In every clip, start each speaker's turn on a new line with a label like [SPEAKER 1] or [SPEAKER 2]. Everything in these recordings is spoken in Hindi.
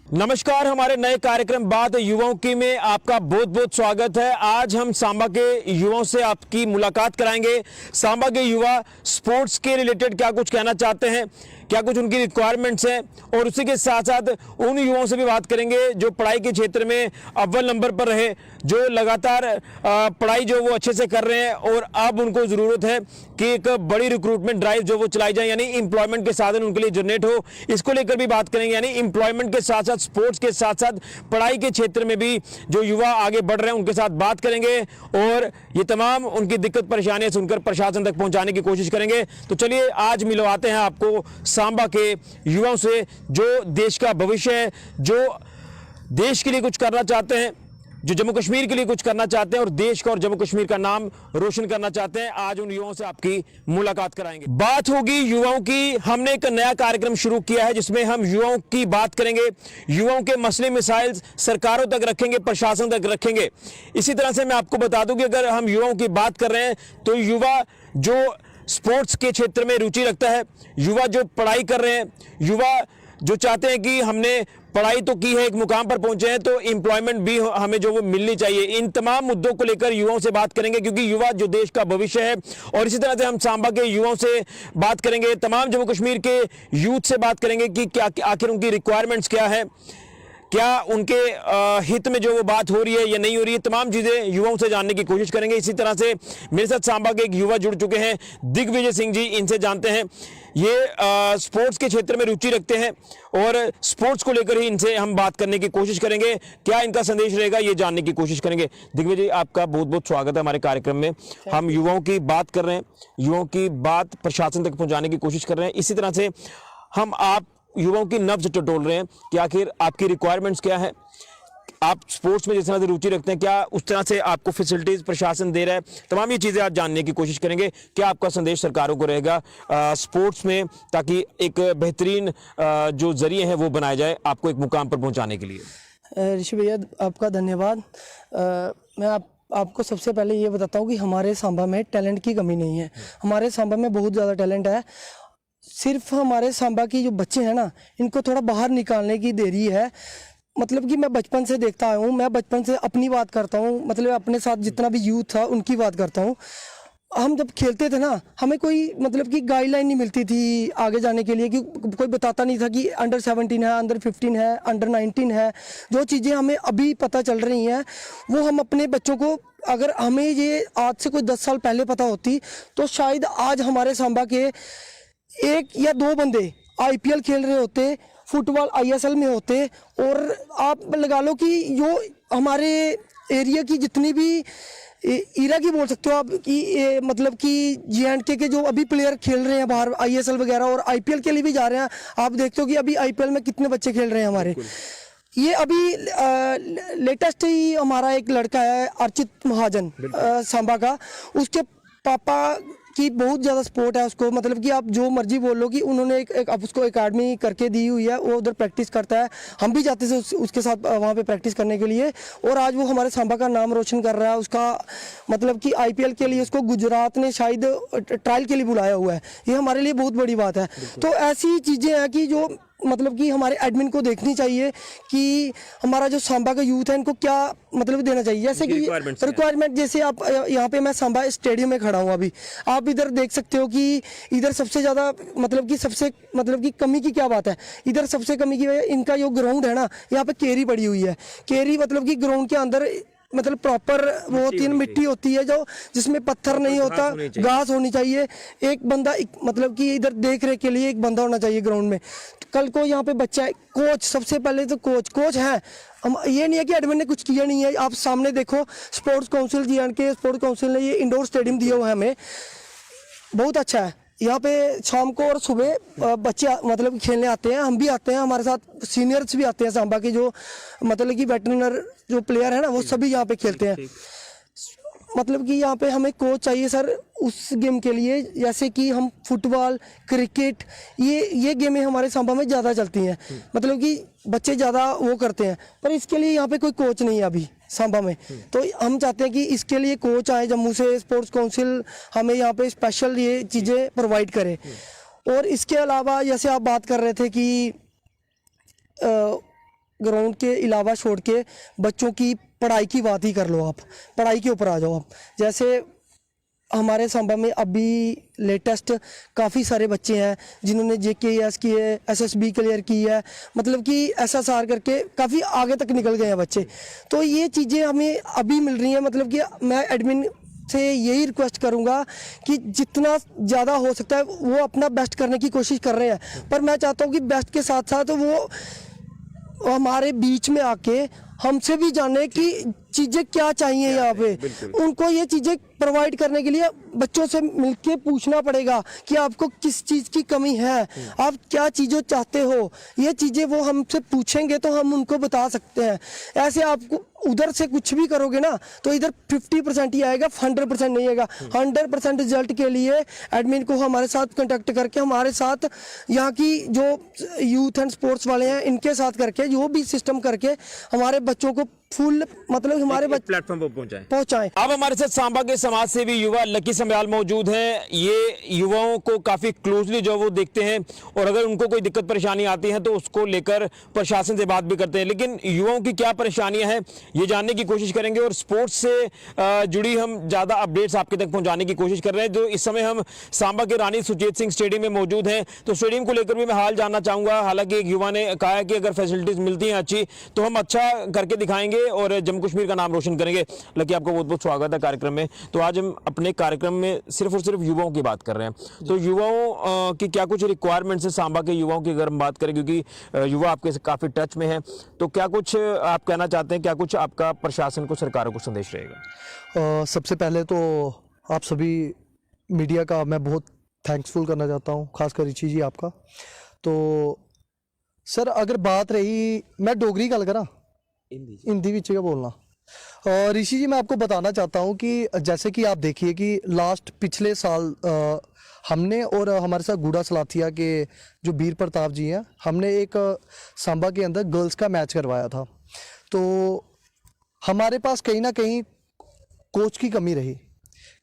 [SPEAKER 1] नमस्कार, हमारे नए कार्यक्रम बात युवाओं की में आपका बहुत बहुत स्वागत है। आज हम सांबा के युवाओं से आपकी मुलाकात कराएंगे। सांबा के युवा स्पोर्ट्स के रिलेटेड क्या कुछ कहना चाहते हैं, क्या कुछ उनकी रिक्वायरमेंट्स हैं, और उसी के साथ साथ उन युवाओं से भी बात करेंगे जो पढ़ाई के क्षेत्र में अव्वल नंबर पर रहे, जो लगातार पढ़ाई जो वो अच्छे से कर रहे हैं और अब उनको ज़रूरत है कि एक बड़ी रिक्रूटमेंट ड्राइव जो वो चलाई जाए, यानी एम्प्लॉयमेंट के साधन उनके लिए जनरेट हो। इसको लेकर भी बात करेंगे, यानी एम्प्लॉयमेंट के साथ साथ स्पोर्ट्स के साथ साथ पढ़ाई के क्षेत्र में भी जो युवा आगे बढ़ रहे हैं उनके साथ बात करेंगे और ये तमाम उनकी दिक्कत परेशानियां सुनकर प्रशासन तक पहुंचाने की कोशिश करेंगे। तो चलिए आज मिलवाते हैं आपको सांबा के युवाओं से जो देश का भविष्य है, जो देश के लिए कुछ करना चाहते हैं, जो जम्मू कश्मीर के लिए कुछ करना चाहते हैं और देश का और जम्मू कश्मीर का नाम रोशन करना चाहते हैं। आज उन युवाओं से आपकी मुलाकात कराएंगे। बात होगी युवाओं की। हमने एक नया कार्यक्रम शुरू किया है जिसमें हम युवाओं की बात करेंगे, युवाओं के मसले मिसाइल सरकारों तक रखेंगे, प्रशासन तक रखेंगे। इसी तरह से मैं आपको बता दूं कि अगर हम युवाओं की बात कर रहे हैं तो युवा जो स्पोर्ट्स के क्षेत्र में रुचि रखता है, युवा जो पढ़ाई कर रहे हैं, युवा जो चाहते हैं कि हमने पढ़ाई तो की है, एक मुकाम पर पहुंचे हैं, तो एम्प्लॉयमेंट भी हमें जो वो मिलनी चाहिए। इन तमाम मुद्दों को लेकर युवाओं से बात करेंगे क्योंकि युवा जो देश का भविष्य है। और इसी तरह से हम सांबा के युवाओं से बात करेंगे, तमाम जम्मू कश्मीर के यूथ से बात करेंगे कि क्या आखिर उनकी रिक्वायरमेंट्स क्या है, क्या उनके हित में जो वो बात हो रही है या नहीं हो रही है, तमाम चीज़ें युवाओं से जानने की कोशिश करेंगे। इसी तरह से मेरे साथ सांबा के एक युवा जुड़ चुके हैं, दिग्विजय सिंह जी। इनसे जानते हैं, ये स्पोर्ट्स के क्षेत्र में रुचि रखते हैं और स्पोर्ट्स को लेकर ही इनसे हम बात करने की कोशिश करेंगे। क्या इनका संदेश रहेगा ये जानने की कोशिश करेंगे। दिग्विजय जी, आपका बहुत बहुत स्वागत है हमारे कार्यक्रम में। हम युवाओं की बात कर रहे हैं, युवाओं की बात प्रशासन तक पहुँचाने की कोशिश कर रहे हैं। इसी तरह से हम आप युवाओं की नब्ज टटोल रहे हैं कि आखिर आपकी रिक्वायरमेंट्स क्या है, आप स्पोर्ट्स में जिस तरह से रुचि रखते हैं, क्या उस तरह से आपको फैसिलिटीज प्रशासन दे रहा है, तमाम ये चीज़ें आप जानने की कोशिश करेंगे। क्या आपका संदेश सरकारों को रहेगा स्पोर्ट्स में, ताकि एक बेहतरीन जो जरिए हैं वो बनाया जाए आपको एक मुकाम पर पहुंचाने के लिए।
[SPEAKER 2] ऋषि भैया, आपका धन्यवाद। मैं आपको सबसे पहले ये बताता हूँ कि हमारे सांबा में टैलेंट की कमी नहीं है। हमारे सांबा में बहुत ज़्यादा टैलेंट है। सिर्फ हमारे सांबा की जो बच्चे हैं ना, इनको थोड़ा बाहर निकालने की देरी है। मतलब कि मैं बचपन से देखता आया हूँ, मैं बचपन से अपनी बात करता हूँ, मतलब अपने साथ जितना भी यूथ था उनकी बात करता हूँ। हम जब खेलते थे ना, हमें कोई मतलब कि गाइडलाइन नहीं मिलती थी आगे जाने के लिए, कि कोई बताता नहीं था कि अंडर 17 है, अंडर 15 है, अंडर 19 है। जो चीज़ें हमें अभी पता चल रही हैं वो हम अपने बच्चों को, अगर हमें ये आज से कोई 10 साल पहले पता होती तो शायद आज हमारे सांबा के 1 या 2 बंदे IPL खेल रहे होते, फुटबॉल ISL में होते। और आप लगा लो कि जो हमारे एरिया की जितनी भी इरा की बोल सकते हो आप कि मतलब कि JNK के जो अभी प्लेयर खेल रहे हैं बाहर ISL वगैरह और IPL के लिए भी जा रहे हैं, आप देखते हो कि अभी IPL में कितने बच्चे खेल रहे हैं हमारे। ये अभी लेटेस्ट ही हमारा एक लड़का है अर्चित महाजन सांबा का, उसके पापा की बहुत ज़्यादा सपोर्ट है उसको। मतलब कि आप जो मर्जी बोल लो कि उन्होंने एक उसको एकेडमी करके दी हुई है, वो उधर प्रैक्टिस करता है। हम भी जाते थे उसके साथ वहाँ पे प्रैक्टिस करने के लिए, और आज वो हमारे सांबा का नाम रोशन कर रहा है। उसका मतलब कि IPL के लिए उसको गुजरात ने शायद ट्रायल के लिए बुलाया हुआ है। ये हमारे लिए बहुत बड़ी बात है। तो ऐसी चीज़ें हैं कि जो मतलब कि हमारे एडमिन को देखनी चाहिए कि हमारा जो सांबा का यूथ है इनको क्या मतलब देना चाहिए। जैसे कि रिक्वायरमेंट, जैसे आप यहाँ पे मैं सांबा स्टेडियम में खड़ा हूँ अभी, आप इधर देख सकते हो कि इधर सबसे ज़्यादा मतलब कि कमी की क्या बात है। इधर सबसे कमी की वजह इनका जो ग्राउंड है ना, यहाँ पे केरी पड़ी हुई है। केरी मतलब कि ग्राउंड के अंदर मतलब प्रॉपर वो होती है, मिट्टी होती है जो जिसमें पत्थर नहीं होता, घास होनी चाहिए। एक बंदा मतलब कि इधर देख रेख के लिए एक बंदा होना चाहिए ग्राउंड में। कल को यहाँ पे बच्चा है, कोच, सबसे पहले तो कोच है। हम ये नहीं है कि एडमिन ने कुछ किया नहीं है। आप सामने देखो, sports council JNK sports council ने ये इंडोर स्टेडियम दिया हुआ है हमें, बहुत अच्छा है। यहाँ पे शाम को और सुबह बच्चे मतलब खेलने आते हैं, हम भी आते हैं, हमारे साथ सीनियर्स भी आते हैं सांबा के, जो मतलब कि वेटरनर जो प्लेयर है ना वो सभी यहाँ पे खेलते हैं। मतलब कि यहाँ पे हमें कोच चाहिए सर उस गेम के लिए, जैसे कि हम फुटबॉल, क्रिकेट, ये गेमें हमारे सांबा में ज़्यादा चलती हैं। मतलब कि बच्चे ज़्यादा वो करते हैं, पर इसके लिए यहाँ पे कोई कोच नहीं है अभी सांबा में। तो हम चाहते हैं कि इसके लिए कोच आए जम्मू से, स्पोर्ट्स काउंसिल हमें यहाँ पे स्पेशल ये चीज़ें प्रोवाइड करे। और इसके अलावा जैसे आप बात कर रहे थे कि ग्राउंड के अलावा छोड़ के बच्चों की पढ़ाई की बात ही कर लो, आप पढ़ाई के ऊपर आ जाओ आप। जैसे हमारे सांबा में अभी लेटेस्ट काफ़ी सारे बच्चे हैं जिन्होंने JKS की है, SSB क्लियर की है, मतलब कि SSR करके काफ़ी आगे तक निकल गए हैं बच्चे। तो ये चीज़ें हमें अभी मिल रही हैं, मतलब कि मैं एडमिन से यही रिक्वेस्ट करूंगा कि जितना ज़्यादा हो सकता है वो अपना बेस्ट करने की कोशिश कर रहे हैं, पर मैं चाहता हूँ कि बेस्ट के साथ साथ वो हमारे बीच में आके हमसे भी जाने कि चीज़ें क्या चाहिए यहाँ पे। उनको ये चीज़ें प्रोवाइड करने के लिए बच्चों से मिलके पूछना पड़ेगा कि आपको किस चीज़ की कमी है, आप क्या चीज़ें चाहते हो। ये चीज़ें वो हमसे पूछेंगे तो हम उनको बता सकते हैं। ऐसे आपको उधर से कुछ भी करोगे ना तो इधर 50% ही आएगा, 100% नहीं आएगा। 100% रिजल्ट के लिए एडमिन को हमारे साथ कांटेक्ट करके, हमारे साथ यहाँ की जो यूथ एंड स्पोर्ट्स वाले हैं इनके साथ करके, जो भी सिस्टम करके हमारे बच्चों को फुल मतलब हमारे
[SPEAKER 1] प्लेटफॉर्म पर
[SPEAKER 2] पहुंचाएं।
[SPEAKER 1] अब हमारे साथ सांबा के समाज सेवी युवा लकी समयाल मौजूद हैं। ये युवाओं को काफी क्लोजली जो वो देखते हैं और अगर उनको कोई दिक्कत परेशानी आती है तो उसको लेकर प्रशासन से बात भी करते हैं। लेकिन युवाओं की क्या परेशानियां हैं ये जानने की कोशिश करेंगे और स्पोर्ट्स से जुड़ी हम ज्यादा अपडेट्स आपके तक पहुंचाने की कोशिश कर रहे हैं। जो इस समय हम सांबा के रानी सुचेत सिंह स्टेडियम में मौजूद हैं, तो स्टेडियम को लेकर भी मैं हाल जानना चाहूंगा। हालांकि एक युवा ने कहा है कि अगर फैसिलिटीज मिलती हैं अच्छी तो हम अच्छा करके दिखाएंगे और जम्मू कश्मीर का नाम रोशन करेंगे। लकी, आपको बहुत बहुत स्वागत है कार्यक्रम में। तो आज हम अपने कार्यक्रम में सिर्फ और सिर्फ युवाओं की बात कर रहे हैं। तो युवाओं की क्या कुछ रिक्वायरमेंट्स है सांबा के युवाओं की अगर हम बात करें, क्योंकि युवा आपके से काफी टच में है, तो क्या कुछ आप कहना चाहते हैं, क्या कुछ आपका प्रशासन को, सरकारों को संदेश रहेगा?
[SPEAKER 3] सबसे पहले तो आप सभी मीडिया का मैं बहुत थैंक्सफुल करना चाहता हूँ, खासकर ऋषि जी आपका। तो सर अगर बात रही, मैं डोगरी गल करा हिंदी विच क्या बोलना। और ऋषि जी मैं आपको बताना चाहता हूँ कि जैसे कि आप देखिए कि लास्ट पिछले साल हमने और हमारे साथ गुड़ा सलाथिया के जो वीर प्रताप जी हैं, हमने एक सांबा के अंदर गर्ल्स का मैच करवाया था। तो हमारे पास कहीं ना कहीं कोच की कमी रही,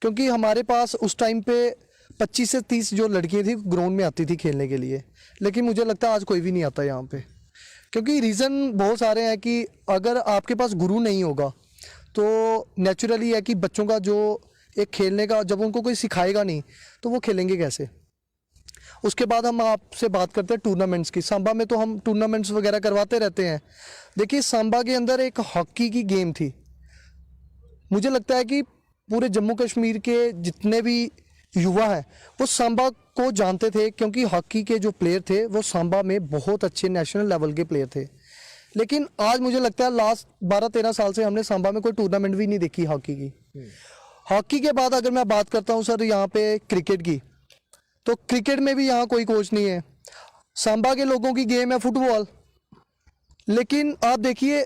[SPEAKER 3] क्योंकि हमारे पास उस टाइम पे 25 से 30 जो लड़कियां थी ग्राउंड में आती थी खेलने के लिए, लेकिन मुझे लगता है आज कोई भी नहीं आता यहाँ पे। क्योंकि रीज़न बहुत सारे हैं कि अगर आपके पास गुरु नहीं होगा तो नेचुरली है कि बच्चों का जो एक खेलने का, जब उनको कोई सिखाएगा नहीं तो वो खेलेंगे कैसे। उसके बाद हम आपसे बात करते हैं टूर्नामेंट्स की। सांबा में तो हम टूर्नामेंट्स वगैरह करवाते रहते हैं। देखिए सांबा के अंदर एक हॉकी की गेम थी, मुझे लगता है कि पूरे जम्मू कश्मीर के जितने भी युवा हैं वो सांबा को जानते थे, क्योंकि हॉकी के जो प्लेयर थे वो सांबा में बहुत अच्छे नेशनल लेवल के प्लेयर थे। लेकिन आज मुझे लगता है लास्ट 12-13 साल से हमने सांबा में कोई टूर्नामेंट भी नहीं देखी हॉकी की। हॉकी के बाद अगर मैं बात करता हूँ सर यहाँ पे क्रिकेट की, तो क्रिकेट में भी यहाँ कोई कोच नहीं है। सांबा के लोगों की गेम है फुटबॉल, लेकिन आप देखिए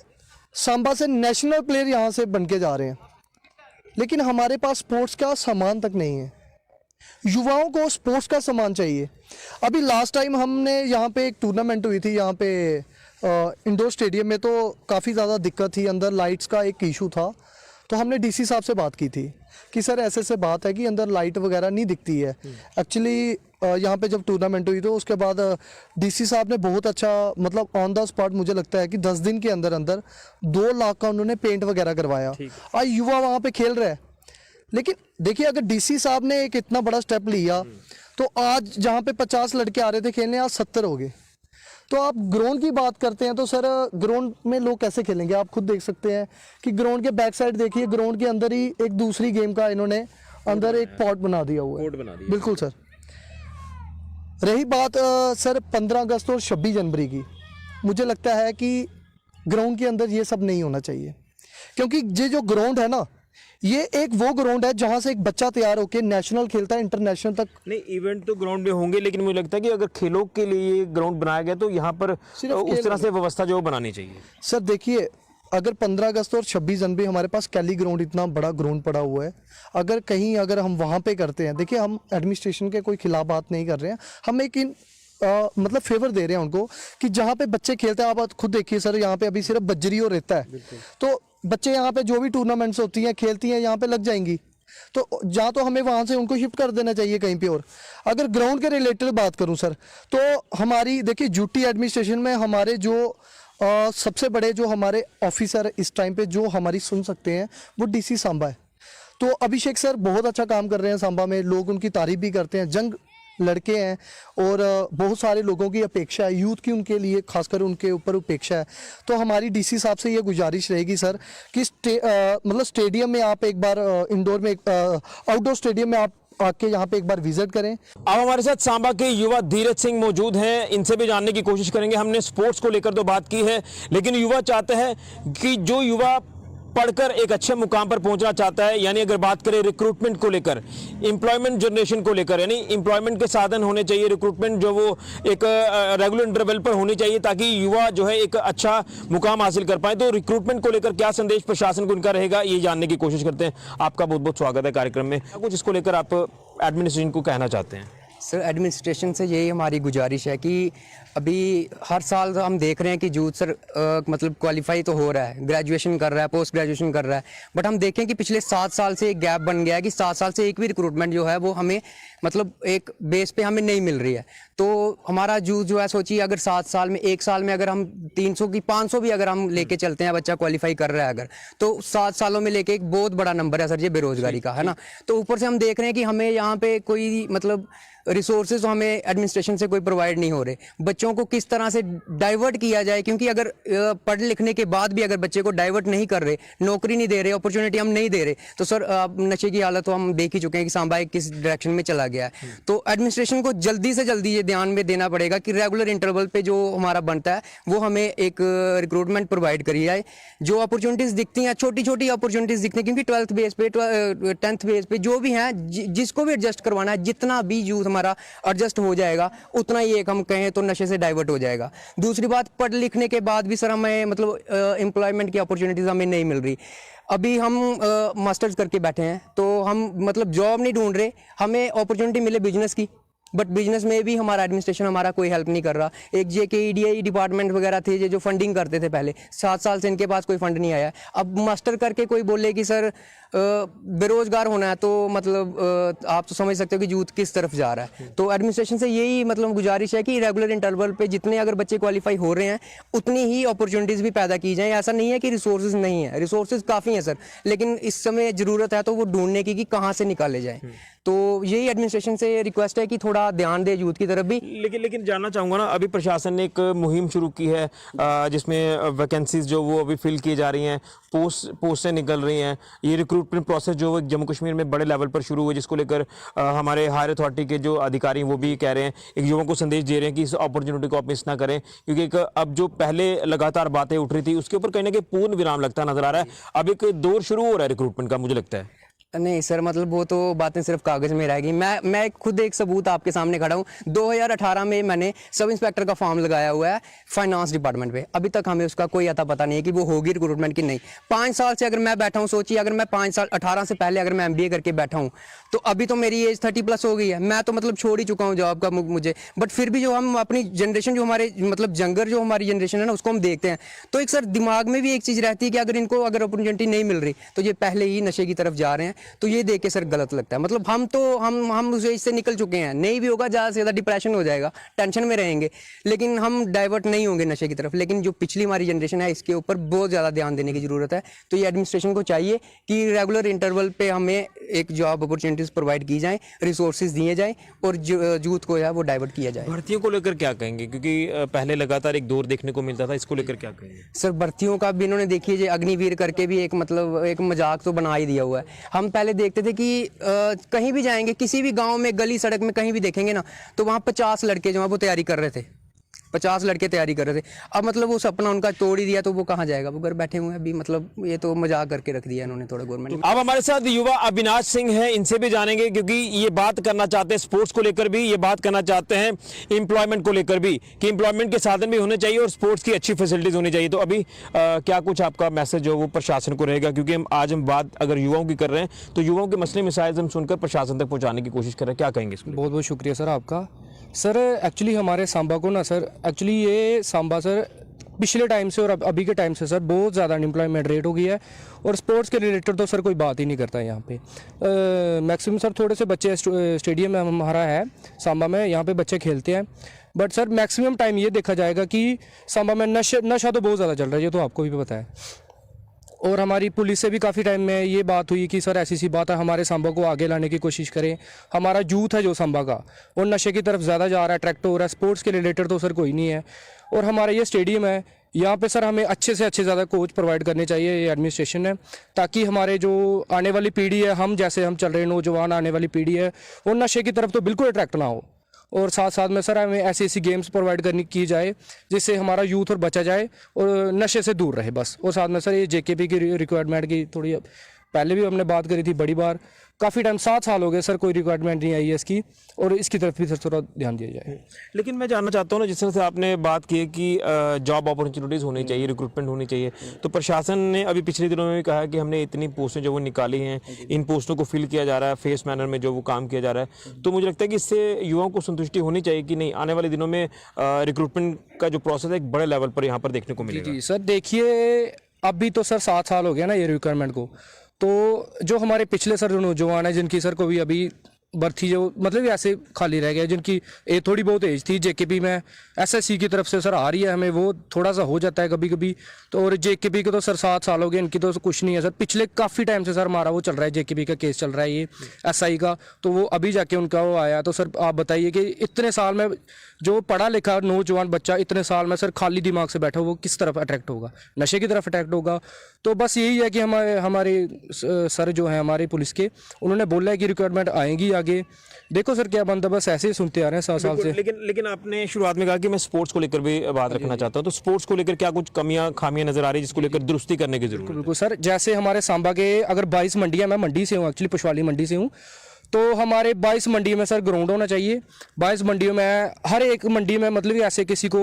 [SPEAKER 3] सांबा से नेशनल प्लेयर यहाँ से बन के जा रहे हैं, लेकिन हमारे पास स्पोर्ट्स का सामान तक नहीं है। युवाओं को स्पोर्ट्स का सामान चाहिए। अभी लास्ट टाइम हमने यहाँ पे एक टूर्नामेंट हुई थी यहाँ पे इंडोर स्टेडियम में, तो काफ़ी ज़्यादा दिक्कत थी, अंदर लाइट्स का एक इशू था। तो हमने डीसी साहब से बात की थी कि सर ऐसे से बात है कि अंदर लाइट वगैरह नहीं दिखती है। एक्चुअली यहाँ पे जब टूर्नामेंट हुई तो उसके बाद डीसी साहब ने बहुत अच्छा, मतलब ऑन द स्पॉट मुझे लगता है कि 10 दिन के अंदर अंदर 2 लाख का उन्होंने पेंट वगैरह करवाया। आज युवा वहाँ पे खेल रहे हैं। लेकिन देखिए अगर डीसी साहब ने एक इतना बड़ा स्टेप लिया तो आज जहाँ पे 50 लड़के आ रहे थे खेलने, आज 70 हो गए। तो आप ग्राउंड की बात करते हैं तो सर ग्राउंड में लोग कैसे खेलेंगे? आप खुद देख सकते हैं कि ग्राउंड के बैक साइड देखिए, ग्राउंड के अंदर ही एक दूसरी गेम का इन्होंने अंदर एक पॉट बना दिया हुआ है। बिल्कुल सर। रही बात सर 15 अगस्त और 26 जनवरी की, मुझे लगता है कि ग्राउंड के अंदर ये सब नहीं होना चाहिए, क्योंकि ये जो ग्राउंड है ना, ये एक वो ग्राउंड है जहां से एक बच्चा तैयार होकर नेशनल खेलता है, इंटरनेशनल तक।
[SPEAKER 1] नहीं, इवेंट तो ग्राउंड में होंगे, लेकिन मुझे लगता है कि अगर खेलों के लिए ग्राउंड बनाया गया तो यहाँ पर उस तरह से व्यवस्था जो बनानी चाहिए।
[SPEAKER 3] सर देखिए अगर 15 अगस्त और 26 जनवरी हमारे पास कैली ग्राउंड, इतना बड़ा ग्राउंड पड़ा हुआ है, अगर कहीं अगर हम वहाँ पे करते हैं, देखिए हम एडमिनिस्ट्रेशन के कोई खिलाफ बात नहीं कर रहे हैं, हम एक मतलब फेवर दे रहे हैं उनको कि जहाँ पे बच्चे खेलते हैं। आप खुद देखिए सर, यहाँ पे अभी सिर्फ बज्जरी और रहता है, तो बच्चे यहाँ पे जो भी टूर्नामेंट्स होती हैं खेलती हैं यहाँ पे लग जाएंगी, तो जहाँ तो हमें वहाँ से उनको शिफ्ट कर देना चाहिए कहीं पे और। अगर ग्राउंड के रिलेटेड बात करूँ सर, तो हमारी देखिए ड्यूटी एडमिनिस्ट्रेशन में हमारे जो सबसे बड़े जो हमारे ऑफिसर इस टाइम पे जो हमारी सुन सकते हैं वो डीसी सांबा है। तो अभिषेक सर बहुत अच्छा काम कर रहे हैं सांबा में, लोग उनकी तारीफ भी करते हैं, जंग लड़के हैं और बहुत सारे लोगों की अपेक्षा है, यूथ की उनके लिए खासकर उनके ऊपर अपेक्षा है। तो हमारी डीसी साहब से ये गुजारिश रहेगी सर कि मतलब स्टेडियम में आप एक बार इंडोर में आउटडोर स्टेडियम में आप आके यहाँ पे एक बार विजिट करें।
[SPEAKER 1] अब हमारे साथ सांबा के युवा धीरज सिंह मौजूद हैं, इनसे भी जानने की कोशिश करेंगे। हमने स्पोर्ट्स को लेकर तो बात की है, लेकिन युवा चाहते हैं कि जो युवा पढ़कर एक अच्छे मुकाम पर पहुंचना चाहता है, यानी अगर बात करें रिक्रूटमेंट को लेकर, एम्प्लॉयमेंट जनरेशन को लेकर, यानी एम्प्लॉयमेंट के साधन होने चाहिए, रिक्रूटमेंट जो वो एक रेगुलर इंटरवल पर होनी चाहिए ताकि युवा जो है एक अच्छा मुकाम हासिल कर पाए। तो रिक्रूटमेंट को लेकर क्या संदेश प्रशासन को इनका रहेगा, ये जानने की कोशिश करते हैं। आपका बहुत बहुत स्वागत है कार्यक्रम में। कुछ इसको लेकर आप एडमिनिस्ट्रेशन को कहना चाहते हैं?
[SPEAKER 4] सर, एडमिनिस्ट्रेशन से यही हमारी गुजारिश है कि अभी हर साल हम देख रहे हैं कि यूथ सर मतलब क्वालिफाई तो हो रहा है, ग्रेजुएशन कर रहा है, पोस्ट ग्रेजुएशन कर रहा है, बट हम देखें कि पिछले 7 साल से एक गैप बन गया है कि 7 साल से एक भी रिक्रूटमेंट जो है वो हमें मतलब एक बेस पे हमें नहीं मिल रही है। तो हमारा यूथ जो है, सोचिए अगर 7 साल में, 1 साल में अगर हम 300 की 500 भी अगर हम लेके चलते हैं, बच्चा क्वालिफाई कर रहा है अगर, तो 7 सालों में लेके एक बहुत बड़ा नंबर है सर ये बेरोजगारी का, है ना। तो ऊपर से हम देख रहे हैं कि हमें यहाँ पे कोई मतलब रिसोर्सेज हमें एडमिनिस्ट्रेशन से कोई प्रोवाइड नहीं हो रहे। बच्चों को किस तरह से डाइवर्ट किया जाए, क्योंकि अगर पढ़ लिखने के बाद भी अगर बच्चे को डाइवर्ट नहीं कर रहे, नौकरी नहीं दे रहे, अपॉर्चुनिटी हम नहीं दे रहे, तो सर नशे की हालत तो हम देख ही चुके हैं कि सांबा एक किस डायरेक्शन में चला गया है। तो एडमिनिस्ट्रेशन को जल्दी से जल्दी ये ध्यान में देना पड़ेगा कि रेगुलर इंटरवल पे जो हमारा बनता है वो हमें एक रिक्रूटमेंट प्रोवाइड करी जाए। जो अपॉर्चुनिटीज दिखती हैं, छोटी छोटी अपॉर्चुनिटीज दिखती हैं, क्योंकि 12th बेस पे 10th बेस पे जो भी हैं, जिसको भी एडजस्ट करवाना है, जितना भी यूथ हमारा एडजस्ट हो जाएगा उतना ही एक हम कहें तो नशे से डाइवर्ट हो जाएगा। दूसरी बात, पढ़ लिखने के बाद भी सर हमें मतलब एम्प्लॉयमेंट की अपॉर्चुनिटीज हमें नहीं मिल रही। अभी हम मास्टर्स करके बैठे हैं तो हम मतलब जॉब नहीं ढूंढ रहे, हमें अपॉर्चुनिटी मिले बिजनेस की, बट बिजनेस में भी हमारा एडमिनिस्ट्रेशन हमारा कोई हेल्प नहीं कर रहा। एक JKEDI डिपार्टमेंट वगैरह थे जो फंडिंग करते थे पहले, 7 साल से इनके पास कोई फंड नहीं आया। अब मास्टर करके कोई बोले कि सर बेरोजगार होना है, तो मतलब आप तो समझ सकते हो कि यूथ किस तरफ जा रहा है। तो एडमिनिस्ट्रेशन से यही मतलब गुजारिश है कि रेगुलर इंटरवल पे जितने अगर बच्चे क्वालिफाई हो रहे हैं उतनी ही अपॉर्चुनिटीज़ भी पैदा की जाएँ। ऐसा नहीं है कि रिसोर्सेज नहीं है, रिसोर्सेज काफ़ी हैं सर, लेकिन इस समय ज़रूरत है तो वो ढूंढने की कि कहाँ से निकाले जाएँ। तो यही एडमिनिस्ट्रेशन से रिक्वेस्ट है कि थोड़ा ध्यान दे यूथ की तरफ भी।
[SPEAKER 1] लेकिन जानना चाहूंगा ना, अभी प्रशासन ने एक मुहिम शुरू की है जिसमें वैकेंसीज जो वो अभी फिल की जा रही हैं, पोस्टें निकल रही हैं। ये रिक्रूटमेंट प्रोसेस जो वो जम्मू कश्मीर में बड़े लेवल पर शुरू हुई, जिसको लेकर हमारे हायर अथॉरिटी के जो अधिकारी वो भी कह रहे हैं, एक युवाओं को संदेश दे रहे हैं कि इस अपॉर्चुनिटी को आप मिस ना करें, क्योंकि एक अब जो पहले लगातार बातें उठ रही थी उसके ऊपर कहीं ना कहीं पूर्ण विराम लगता नजर आ रहा है। अब एक दौर शुरू हो रहा है रिक्रूटमेंट का, मुझे लगता है।
[SPEAKER 4] नहीं सर, मतलब वो तो बातें सिर्फ कागज़ में रहेगी। मैं खुद एक सबूत आपके सामने खड़ा हूँ। 2018 में मैंने सब इंस्पेक्टर का फॉर्म लगाया हुआ है फाइनेंस डिपार्टमेंट पे, अभी तक हमें उसका कोई अता पता नहीं है कि वो होगी रिक्रूटमेंट की नहीं। 5 साल से अगर मैं बैठा हूँ, सोचिए अगर मैं 5 साल 18 से पहले अगर मैं MBA करके बैठा हूँ तो अभी तो मेरी एज 30+ हो गई है, मैं तो मतलब छोड़ ही चुका हूँ जॉब का मुझे। बट फिर भी जो हम अपनी जनरेशन, जो हमारे मतलब जंगर जो हमारी जनरेशन है ना, उसको हम देखते हैं तो एक सर दिमाग में भी एक चीज़ रहती है कि अगर इनको अगर अपॉर्चुनिटी नहीं मिल रही तो ये पहले ही नशे की तरफ जा रहे हैं। तो ये देख के सर गलत लगता है। मतलब हम उस एज से निकल चुके हैं, नहीं भी होगा ज़्यादा से ज़्यादा डिप्रेशन हो जाएगा, टेंशन में रहेंगे, लेकिन हम डाइवर्ट नहीं होंगे नशे की तरफ। लेकिन जो पिछली हमारी जनरेशन है इसके ऊपर बहुत ज़्यादा ध्यान देने की ज़रूरत है। तो ये एडमिनिस्ट्रेशन को चाहिए कि रेगुलर इंटरवल पे हमें एक जॉब अपॉर्चुनिटीज़ प्रोवाइड की जाएँ, रिसोर्सेज दिए जाएँ और यूथ को है वो डाइवर्ट किया जाए।
[SPEAKER 1] भर्तियों को लेकर क्या कहेंगे, क्योंकि पहले लगातार एक दौर देखने को मिलता था, इसको लेकर क्या कहेंगे?
[SPEAKER 4] सर भर्तियों का भी इन्होंने देखिए अग्निवीर करके भी एक मतलब एक मजाक तो बना ही दिया हुआ है। हम पहले देखते थे कि कहीं भी जाएंगे, किसी भी गांव में गली सड़क में कहीं भी देखेंगे ना, तो वहाँ 50 लड़के जो है वो तैयारी कर रहे थे, 50 लड़के तैयारी कर रहे थे। अब मतलब वो सपना उनका तोड़ ही दिया, तो वो कहाँ जाएगा, वो घर बैठे हुए हैं अभी। मतलब ये तो मजाक करके रख दिया इन्होंने थोड़ा गवर्नमेंट।
[SPEAKER 1] अब हमारे साथ युवा अविनाश सिंह हैं, इनसे भी जानेंगे, क्योंकि ये बात करना चाहते हैं स्पोर्ट्स को लेकर भी, ये बात करना चाहते हैं एम्प्लॉयमेंट को लेकर भी, कि एम्प्लॉयमेंट के साधन भी होने चाहिए और स्पोर्ट्स की अच्छी फैसिलिटीज होनी चाहिए। तो अभी क्या कुछ आपका मैसेज जो वो प्रशासन को रहेगा, क्योंकि हम बात अगर युवाओं की कर रहे हैं तो युवाओं के मसले मिसाइल हम सुनकर प्रशासन तक पहुंचाने की कोशिश कर रहे हैं, क्या कहेंगे इसमें?
[SPEAKER 5] बहुत बहुत शुक्रिया सर आपका। सर एक्चुअली हमारे सांबा को ना सर, एक्चुअली ये सांबा सर पिछले टाइम से और अभी के टाइम से सर बहुत ज़्यादा अनएम्प्लॉयमेंट रेट हो गई है, और स्पोर्ट्स के रिलेटेड तो सर कोई बात ही नहीं करता है यहाँ पे। मैक्सिमम सर थोड़े से बच्चे स्टेडियम में हमारा है सांबा में, यहाँ पे बच्चे खेलते हैं, बट सर मैक्सिमम टाइम ये देखा जाएगा कि सांबा में नशा तो बहुत ज़्यादा चल रहा है, ये तो आपको भी पता है। और हमारी पुलिस से भी काफ़ी टाइम में ये बात हुई कि सर ऐसी सी बात है, हमारे सांबा को आगे लाने की कोशिश करें। हमारा यूथ है जो सांबा का, वो नशे की तरफ ज़्यादा जा रहा है, अट्रैक्ट हो रहा है। स्पोर्ट्स के रिलेटेड तो सर कोई नहीं है। और हमारा ये स्टेडियम है, यहाँ पे सर हमें अच्छे से अच्छे ज़्यादा कोच प्रोवाइड करने चाहिए, ये एडमिनिस्ट्रेशन है, ताकि हमारे जो आने वाली पीढ़ी है, हम जैसे हम चल रहे नौजवान आने वाली पीढ़ी है, वो नशे की तरफ तो बिल्कुल अट्रैक्ट ना हो। और साथ साथ में सर हमें ऐसी ऐसी गेम्स प्रोवाइड करनी की जाए जिससे हमारा यूथ और बचा जाए और नशे से दूर रहे बस। और साथ में सर ये जेकेपी की रिक्वायरमेंट की थोड़ी पहले भी हमने बात करी थी बड़ी बार, काफ़ी टाइम 7 साल हो गए सर, कोई रिक्वायरमेंट नहीं आई है इसकी, और इसकी तरफ भी सर थोड़ा ध्यान दिया जाए।
[SPEAKER 1] लेकिन मैं जानना चाहता हूँ ना, जिस तरह से आपने बात की है कि जॉब अपॉर्चुनिटीज़ होनी चाहिए, रिक्रूटमेंट होनी चाहिए, तो प्रशासन ने अभी पिछले दिनों में भी कहा है कि हमने इतनी पोस्टें जो वो निकाली हैं, इन पोस्टों को फिल किया जा रहा है, फेस मैनर में जो वो काम किया जा रहा है। तो मुझे लगता है कि इससे युवाओं को संतुष्टि होनी चाहिए कि नहीं, आने वाले दिनों में रिक्रूटमेंट का जो प्रोसेस है एक बड़े लेवल पर यहाँ पर देखने को मिलेगा।
[SPEAKER 5] जी सर, देखिए अभी तो सर 7 साल हो गया ना ये रिक्वायरमेंट को, तो जो हमारे पिछले सर जो नौजवान है जिनकी सर को भी अभी भर्ती जो मतलब ऐसे खाली रह गया, जिनकी थोड़ी बहुत एज थी, जेकेपी में एसएससी की तरफ से सर आ रही है, हमें वो थोड़ा सा हो जाता है कभी कभी। तो और जेकेपी के तो सर 7 साल हो गए, इनकी तो कुछ नहीं है सर। पिछले काफ़ी टाइम से सर हमारा वो चल रहा है, जेकेपी का केस चल रहा है ये एसआई का, तो वो अभी जाके उनका वो आया। तो सर आप बताइए कि इतने साल में जो पढ़ा लिखा नौजवान बच्चा इतने साल में सर खाली दिमाग से बैठा, वो किस तरफ अट्रैक्ट होगा? नशे की तरफ अट्रैक्ट होगा। तो बस यही है कि हमारे सर जो हैं हमारे पुलिस के, उन्होंने बोला है कि रिक्वायरमेंट आएंगी आगे, देखो सर क्या बनता, बस ऐसे ही सुनते आ रहे हैं 7 साल से।
[SPEAKER 1] लेकिन आपने शुरुआत में कहा कि मैं स्पोर्ट्स को लेकर भी बात रखना चाहता हूं, तो स्पोर्ट्स को लेकर क्या कुछ कमियां खामियां नजर आ रही है जिसको लेकर दुरुस्ती करने की जरूरत है?
[SPEAKER 5] बिल्कुल सर, जैसे हमारे सांबा के अगर 22 मंडियाँ, मैं मंडी से हूँ एक्चुअली, पुष्पाली मंडी से हूँ, तो हमारे 22 मंडी में सर ग्राउंड होना चाहिए। 22 मंडियों में हर एक मंडी में मतलब कि ऐसे किसी को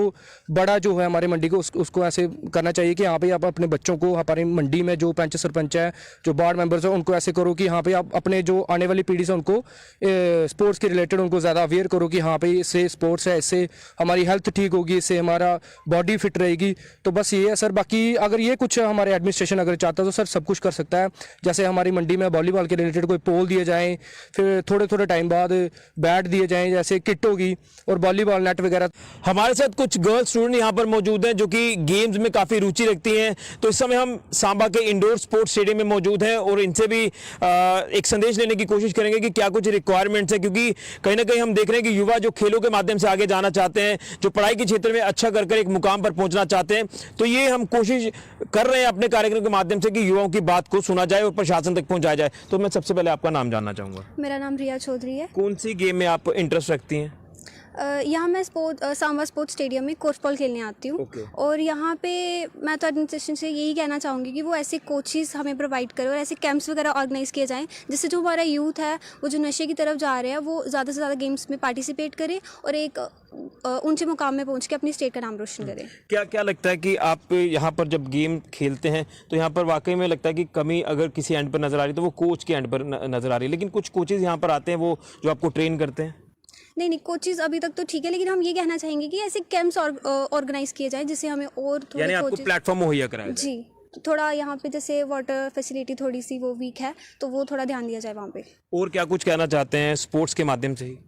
[SPEAKER 5] बड़ा जो है हमारे मंडी को उसको ऐसे करना चाहिए कि यहाँ पे आप अपने बच्चों को हमारी मंडी में जो पंच सरपंच है, जो वार्ड मेंबर्स है, उनको ऐसे करो कि यहाँ पे आप अपने जो आने वाली पीढ़ी से उनको स्पोर्ट्स के रिलेटेड उनको ज़्यादा अवेयर करो कि हाँ पे इससे स्पोर्ट्स है, इससे हमारी हेल्थ ठीक होगी, इससे हमारा बॉडी फिट रहेगी। तो बस ये है सर। बाकी अगर ये कुछ हमारे एडमिनिस्ट्रेशन अगर चाहता है तो सर सब कुछ कर सकता है। जैसे हमारी मंडी में वॉलीबॉल के रिलेटेड कोई पोल दिए जाएँ, फिर थोड़े थोड़े टाइम बाद बैट दिए जाएं, जैसे किट होगी और वॉलीबॉल नेट वगैरह।
[SPEAKER 1] हमारे साथ कुछ गर्ल स्टूडेंट यहाँ पर मौजूद हैं जो कि गेम्स में काफ़ी रुचि रखती हैं। तो इस समय हम सांबा के इंडोर स्पोर्ट्स स्टेडियम में मौजूद हैं और इनसे भी एक संदेश लेने की कोशिश करेंगे कि क्या कुछ रिक्वायरमेंट्स हैं, क्योंकि कहीं ना कहीं हम देख रहे हैं कि युवा जो खेलों के माध्यम से आगे जाना चाहते हैं, जो पढ़ाई के क्षेत्र में अच्छा कर एक मुकाम पर पहुंचना चाहते हैं। तो ये हम कोशिश कर रहे हैं अपने कार्यक्रम के माध्यम से कि युवाओं की बात को सुना जाए और प्रशासन तक पहुंचाया जाए। तो मैं सबसे पहले आपका नाम जानना चाहूँगा।
[SPEAKER 6] मेरा नाम रिया चौधरी है।
[SPEAKER 1] कौन सी गेम में आप इंटरेस्ट रखती हैं?
[SPEAKER 6] यहाँ मैं सांबा स्पोर्ट्स स्टेडियम में कोर्फबॉल खेलने आती हूँ। और यहाँ पे मैं तो एडमिनिस्ट्रेशन से यही कहना चाहूँगी कि वो ऐसे कोचेस हमें प्रोवाइड करें और ऐसे कैंप्स वगैरह ऑर्गेनाइज किए जाएं जिससे जो हमारा यूथ है वो जो नशे की तरफ जा रहे हैं वो ज़्यादा से ज़्यादा गेम्स में पार्टिसिपेट करे और एक ऊंचे मुकाम में पहुँच के अपनी स्टेट का नाम रोशन करें।
[SPEAKER 1] क्या लगता है कि आप यहाँ पर जब गेम खेलते हैं तो यहाँ पर वाकई में लगता है कि कमी अगर किसी एंड पर नज़र आ रही है तो वो कोच के एंड पर नज़र आ रही है, लेकिन कुछ कोचेज़ यहाँ पर आते हैं वो जो आपको ट्रेन करते हैं?
[SPEAKER 6] नहीं, कोचेज़ अभी तक तो ठीक है, लेकिन हम ये कहना चाहेंगे कि ऐसे कैंप्स ऑर्गेनाइज किए जाएं जिससे हमें और थोड़े
[SPEAKER 1] यानी आपको प्लेटफॉर्म मुहैया कराया जाए।
[SPEAKER 6] जी, थोड़ा यहाँ पे जैसे वाटर फैसिलिटी थोड़ी सी वो वीक है तो वो थोड़ा ध्यान दिया जाए वहाँ पे।
[SPEAKER 1] और क्या कुछ कहना चाहते हैं स्पोर्ट्स के माध्यम से ही?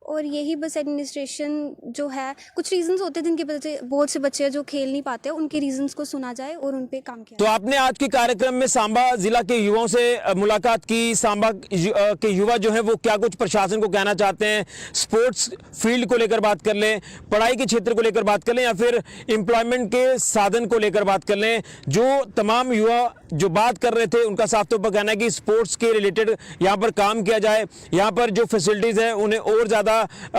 [SPEAKER 6] और यही बस एडमिनिस्ट्रेशन जो है, कुछ रीजंस होते हैं जिनकी वजह से बहुत से बच्चे जो खेल नहीं पाते, उनके रीजंस को सुना जाए और उन पे काम किया।
[SPEAKER 1] तो आपने आज के कार्यक्रम में सांबा जिला के युवाओं से मुलाकात की। सांबा के युवा जो है वो क्या कुछ प्रशासन को कहना चाहते हैं, स्पोर्ट्स फील्ड को लेकर बात कर लें, पढ़ाई के क्षेत्र को लेकर बात कर लें या फिर एम्प्लॉयमेंट के साधन को लेकर बात कर लें। जो तमाम युवा जो बात कर रहे थे उनका साफ तौर पर कहना है कि स्पोर्ट्स के रिलेटेड यहाँ पर काम किया जाए, यहाँ पर जो फैसिलिटीज़ है उन्हें और ज़्यादा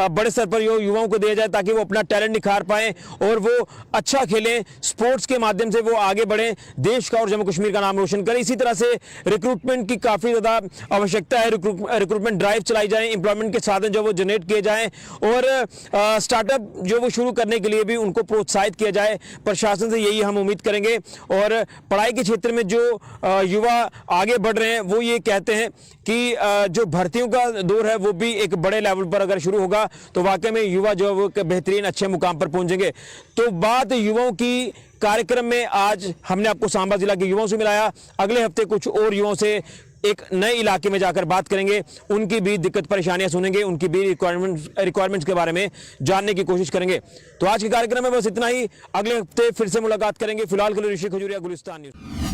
[SPEAKER 1] बड़े स्तर पर युवाओं को दिया जाए ताकि वो अपना टैलेंट निखार पाएं और वो अच्छा खेलें, स्पोर्ट्स के माध्यम से वो आगे बढ़ें, देश का और जम्मू कश्मीर का नाम रोशन करें। इसी तरह से रिक्रूटमेंट की काफ़ी ज़्यादा आवश्यकता है, रिक्रूटमेंट ड्राइव चलाई जाए, एम्प्लॉयमेंट के साधन जो वो जनरेट किए जाएँ और स्टार्टअप जो वो शुरू करने के लिए भी उनको प्रोत्साहित किया जाए। प्रशासन से यही हम उम्मीद करेंगे। और पढ़ाई के क्षेत्र में जो युवा आगे बढ़ रहे हैं वो ये कहते हैं कि जो भर्तियों का दौर है वो भी एक बड़े लेवल पर अगर शुरू होगा तो वाकई में युवा जो है वो बेहतरीन अच्छे मुकाम पर पहुंचेंगे। तो बात युवाओं की कार्यक्रम में आज हमने आपको सांबा जिला के युवाओं से मिलाया। अगले हफ्ते कुछ और युवाओं से एक नए इलाके में जाकर बात करेंगे, उनकी भी दिक्कत परेशानियां सुनेंगे, उनकी भी रिक्वायरमेंट्स के बारे में जानने की कोशिश करेंगे। तो आज के कार्यक्रम में बस इतना ही, अगले हफ्ते फिर से मुलाकात करेंगे। फिलहाल के लिए ऋषि खजूरिया, गुलिस्तान न्यूज।